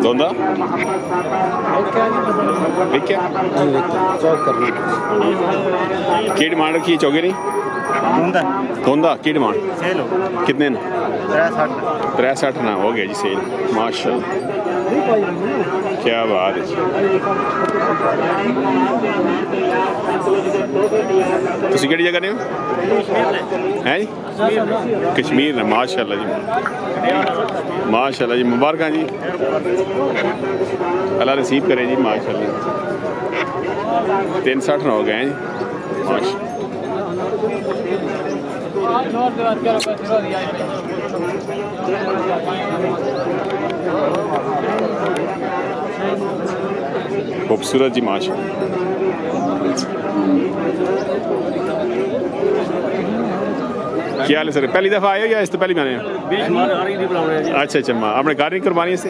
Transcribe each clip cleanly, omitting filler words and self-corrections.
दोंदा क्या की डिमांड रखी चौगे नहीं दोंदा की डिमांड कितने न 63 ना हो गया जी सेल माशाल्लाह क्या बात है जी तुसी केड़ी जगह ने हो हैं जी कश्मीर ने माशाल्लाह जी मुबारक जी अल्लाह नसीब करे जी माशाल्लाह 63 हो गए हैं जी माशाल्लाह खूबसूरत जी माशाल्लाह क्या हाल है सर पहली दफ़ा आए हो या इस तो पहली मैंने अच्छा अच्छा माँ आपने कार नहीं कुर्बानी से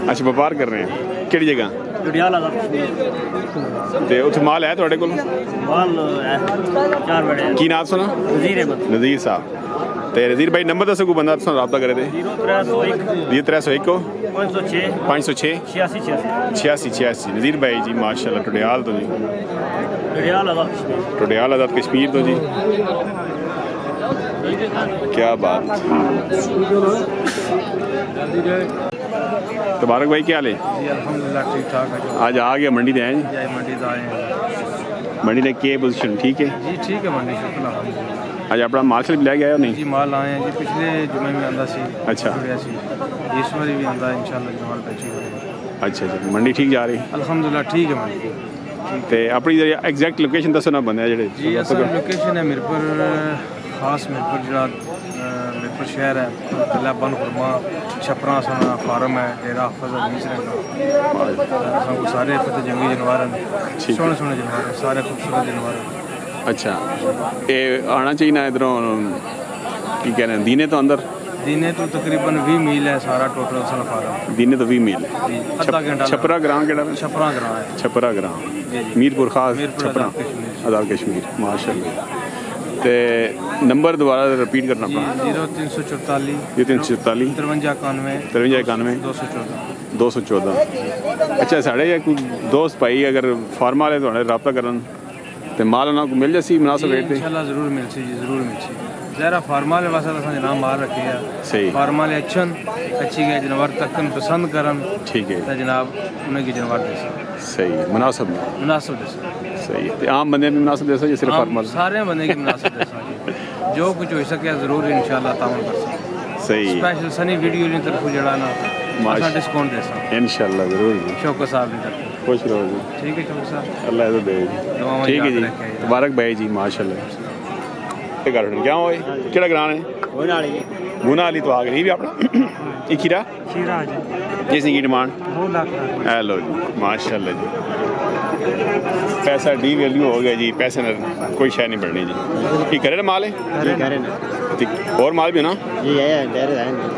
अच्छा व्यापार कर रहे हैं केड़ी जगह ते उत्थे माल है थोड़े को की नाम सुना नज़ीर साहब ते नज़ीर भाई नंबर दसो कोई बंदा रब्ता करे थे 0301 506 86 नज़ीर भाई जी माशाल्लाह टुडियाल तो जी टुडियाल आज़ाद कश्मीर तो जी क्या बात तबारक भाई क्या हाल है अल्हम्दुलिल्लाह ठीक ठाक है आज आ गया मंडी में आए जी मंडी से आए हैं मंडी ने के पोजीशन ठीक है जी ठीक है मंडी शुक्र आज अपना माल से ले गया नहीं जी माल आए हैं जी पिछले जुमे में आंदा सी अच्छा इस बार भी आंदा इंशाल्लाह माल बेची अच्छा अच्छा मंडी ठीक जा रही अल्हम्दुलिल्लाह ठीक है मंडी ते अपनी एग्जैक्ट लोकेशन दसो ना बंदे जेडे जी असल लोकेशन है मीरपुर खास मीरपुर जरा मीरपुर शहर है तला बन खुरमा छपरा सना फार्म है डेरा फजल नीसरे का सारे फतेह जंगी जानवर हैं सोने सोने जानवर हैं सारे खूबसूरत जानवर हैं अच्छा ये आना चाहिए ना इधरों की कहते हैं दीने तो अंदर दीने तो तकरीबन 20 मील है सारा टोटल सन फार्म दीने तो 20 मील आधा घंटा छपरा ग्राम केड़ा छपरा ग्राम है छपरा ग्राम मीरपुर खास छपरा आज़ाद कश्मीर माशाल्लाह ते नंबर दोबारा रिपीट करना पड़ा 0344 5391 214 अच्छा साढ़े कोई दोस्त भाई अगर फार्म वाले थोड़े रब्ता करन ते माल ना को मिल जासी मुनासिब रेट पे इंशाल्लाह जरूर मिलसी जी जरूर मिलसी ज़रा फार्म वाले वास्ते असां जनाब माल रखे हैं सही फार्म वाले अच्छी गए जानवर तकन पसंद करन ठीक है तो जनाब उन्हें की जानवर दे सही मुनासिब दे सही ते आम बंदे भी मुनासिब दे सिर्फ फार्म वाले सारे बंदे की मुनासिब दे जो कुछ हो सके जरूर इंशाल्लाह ताउन कर सही स्पेशल सनी वीडियो की तरफ जड़ा ना माशा डिस्काउंट दे इंशाल्लाह जरूर शौकत साहब की तरफ खुश रहो जी ठीक है शौकत साहब अल्लाह इज़्ज़त दे जी ठीक है जी मुबारक भाई जी माशाल्लाह क्या हो केड़ा ग्रां है गुना वाली तो आ गई भी अपना एक खीरा जिसकी की डिमांड 2 लाख हेलो जी माशाल्लाह जी पैसा डी वैल्यू हो गया जी पैसे न कोई शय नहीं बढ़नी जी की करे ना माल है और माल भी ना जी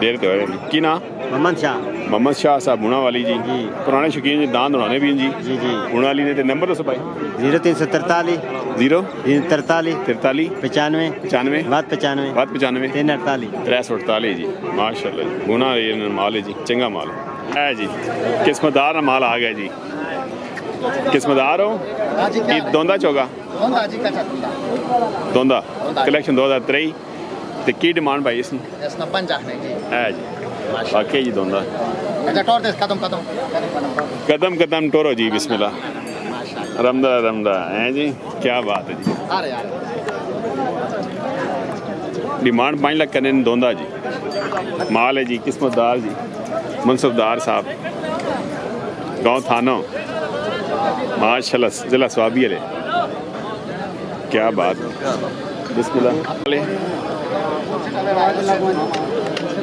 डेर तो है की ना मोहम्मद शाह साहब बुना वाली जी पुराने शौकीन जी दांत उड़ाने भी जी बुना वाली ने तो नंबर दसो भाई 0343 043 95 95 348 जी माशाल्लाह जी बुना माल है जी चंगा माल है जी किस्मतदार माल आ गया जी किस्मतदार हो ये दोंदा चौगा दोंदा कलेक्शन 2023 ते की डिमांड भाई इसने है जी वाकई जी दोंदा कदम कदम टोरो जी बिस्मिल्लाह रमदा है जी क्या बात है जी डिमांड 5 लाख करने दोंदा जी माल है जी किस्मतदार जी मनसुबदार साहब गांव थानो माशाल्लाह जिला स्वाबी है क्या बात बिस्मिल्लाह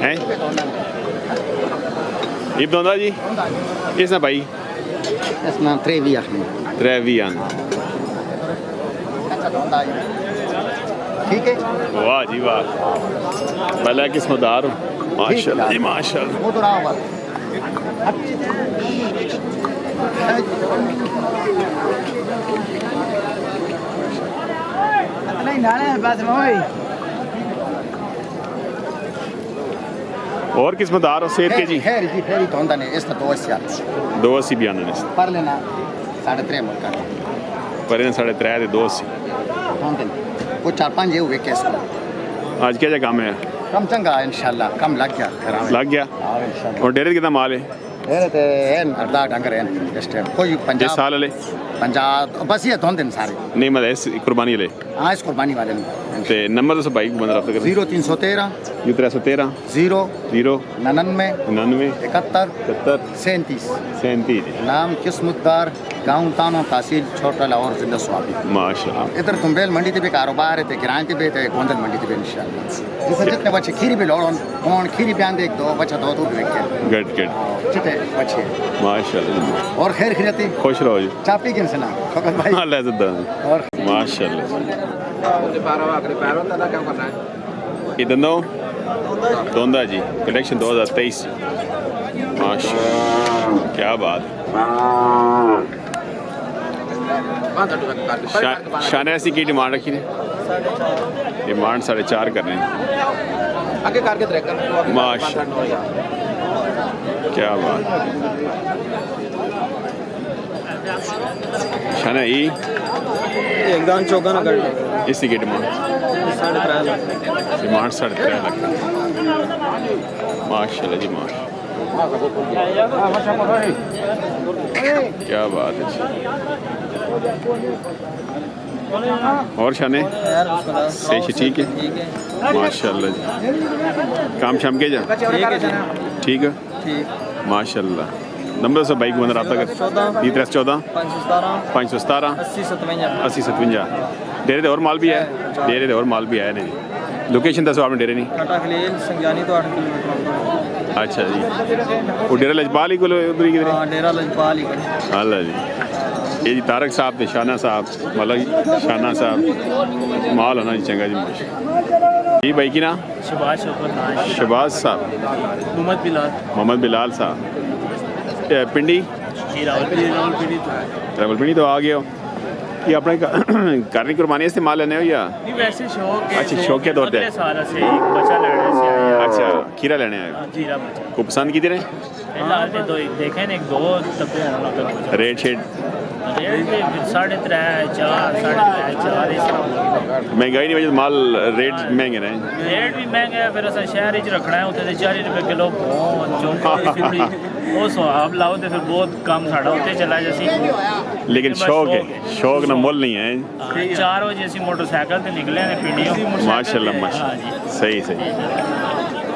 हैं ये दोंदा जी इसना भाई इसना 3 ठीक है वाह जी वाह भला किस्मतदार हो माशाल्लाह जी माशाल्लाह और किस्मदार हो सेहत के जी खैर जी खैर तो होंदा नहीं इसका 280 280 भी आने पर लेना 3.5 मुल्क पर इन्हें 3.5 ते 280 होंदे वो 4-5 हुए केस आज क्या काम है कम चंगा इंशाल्लाह कम लग गया लग गया हां इंशाल्लाह और डेरे कितना माल है डेरे ते अरदा डंगर है इस टाइम कोई जिस पंजाब साल वाले पंजाब बस ये होंदे सारे नहीं मतलब इस कुर्बानी वाले हां इस कुर्बानी वाले में ते नंबर तो भाई बंदा रब्ता कर 0313 313 0 0 99 99 71 71 37 37 नाम किस्मतदार गांव तानो तहसील छोटा लाहौर जिला स्वाबी माशाल्लाह इधर दोमेल मंडी ते भी कारोबार है ते किराए ते भी ते गोंदल मंडी ते भी इंशाल्लाह जिसे जितने बच्चे खीरी भी लोड़न कौन खीरी बयान दे दो बच्चा दो तो भी के गुड गुड जितने बच्चे माशाल्लाह और खैर खिरती खुश रहो जी चापी किन से ना फकत भाई अल्लाह इज्जत और माशाल्लाह ये दोंदा जी कलेक्शन 2023 माशाल्लाह क्या बात शान ऐसी की डिमांड रखी ने डिमांड 4.5 करने आगे करके ट्रैक माशाल्लाह क्या बात शान ई एकदम चौका ना कर इसी की डिमांड 3.5 लाख डिमांड 3.5 लाख माशाल्लाह जी माशाल्लाह क्या बात है और शाने सही ठीक है माशाल्लाह जी काम शाम के जा ठीक है माशाल्लाह नंबर से बाइक बंदा रब्ता कर 314 517 80 57 डेरे दे और माल भी है डेरे दे और माल भी है नहीं लोकेशन दसो आपने डेरे नहीं संज्ञानी तो 8 किलोमीटर अच्छा जी वो डेरा लजपाल ही को उधर ही किधर डेरा लजपाल ही अल्लाह जी ये जी तारक साहब थे शाना साहब मतलब शाना साहब माल होना जी चंगा जी माशा जी भाई की ना शहबाज साहब मोहम्मद बिलाल साहब पिंडी रावलपिंडी तो आ गए हो ये अपने घर की कुर्बानी इस्तेमाल लेने हो या वैसे शौक है अच्छा शौकिया तौर पे सारा से एक बच्चा लेने से आया अच्छा खीरा लेने आए हो जीरा बच्चा को पसंद की तेरे फिलहाल तो दो देखे ने एक दो तक रेट शेड रेट 3.5 4 4.5 महंगाई नहीं वजह माल रेट महंगे ने रेट भी महंगा है फिर असा शहर च रखना है उत्थे 40 रुपए किलो चौंकी वो स्वाब लाओ तो फिर बहुत कम साढ़ा उत्ते चला जैसी लेकिन शौक है शौक ना मुल नहीं है 4 बजे असी मोटरसाइकिल ते निकले ने पिंडियों माशाल्लाह माशाल्लाह सही सही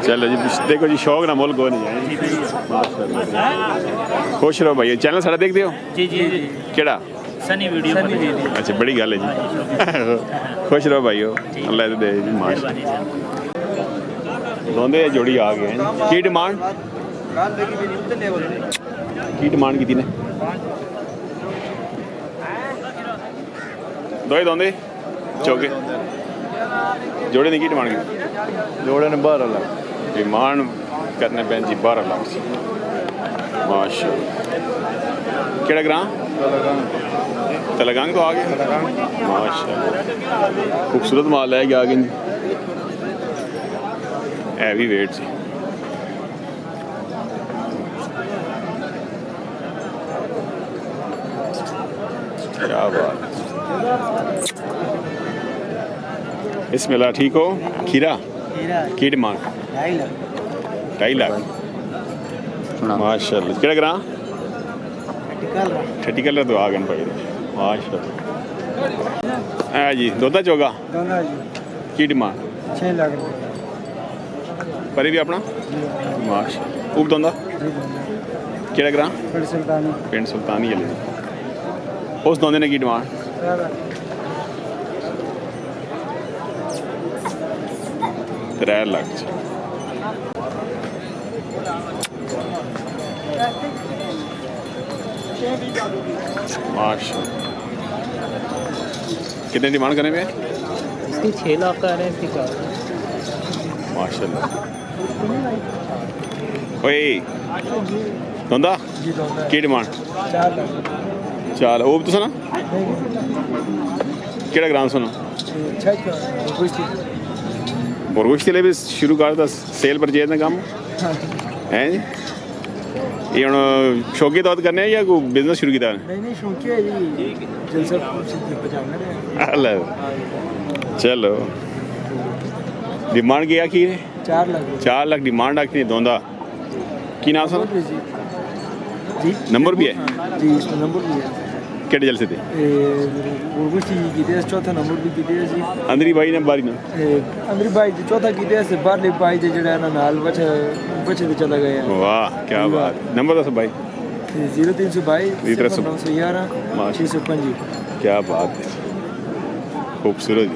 चलो जी देखो जी शौक ना मुल को नहीं है माशाल्लाह खुश रहो भाई चैनल सारा देखते हो जी जी जी केड़ा सनी वीडियो अच्छा बड़ी गल है जी खुश रहो भाइयों अल्लाह दे जी माशाल्लाह दोंदे जोड़ी आ गए हैं की डिमांड की डिमांड की ने दो ही दोंदे चौके जोड़े ने की डिमांड की जोड़े ने 12 लाख डिमांड करने पैन जी 12 लाख माशाल्लाह केड़ा ग्रां तलगांग तो आ गया माशाल्लाह खूबसूरत माल है क्या आगे हैवी वेट से क्या बात बिस्मिल्लाह ठीक हो खीरा की डिमांड 2.5 लाख माशाल्लाह केड़ा ग्रां ठटी कलर तो आ गए भाई माशाल्लाह है जी दोदा चौगा की डिमांड 6 लाख परी भी अपना माशाल्लाह उब दोंदा केड़ा ग्रां पिंड सुल्तानी उस दोंदे ने की डिमांड 3 लाख माशाल्लाह कितने डिमांड करने पे इसकी 6 लाख का है इसकी 4 माशाल्लाह ओए दोंदा की डिमांड 4 लाख 4 वो तो सुना केड़ा ग्राम सुना और कुछ भी शुरू कर दस सेल परचेज का काम है जी ये हम शौकी तौर करने या कोई बिजनेस शुरू किया नहीं शौकी है जी जलसा अल्लाह चलो डिमांड क्या की 4 लाख डिमांड आखनी दोंदा की नाम सर जी नंबर भी है जी इसमें नंबर भी है केड़े जलसे थे चौथा नंबर भी कीते जी अंदरी भाई ने बारी ना अंदरी भाई जी चौथा कीते से बाहरले भाई जे जेड़ा ना नाल बचे ते चला गया वाह क्या बात नंबर दस भाई 0322 911 605 क्या बात है खूबसूरत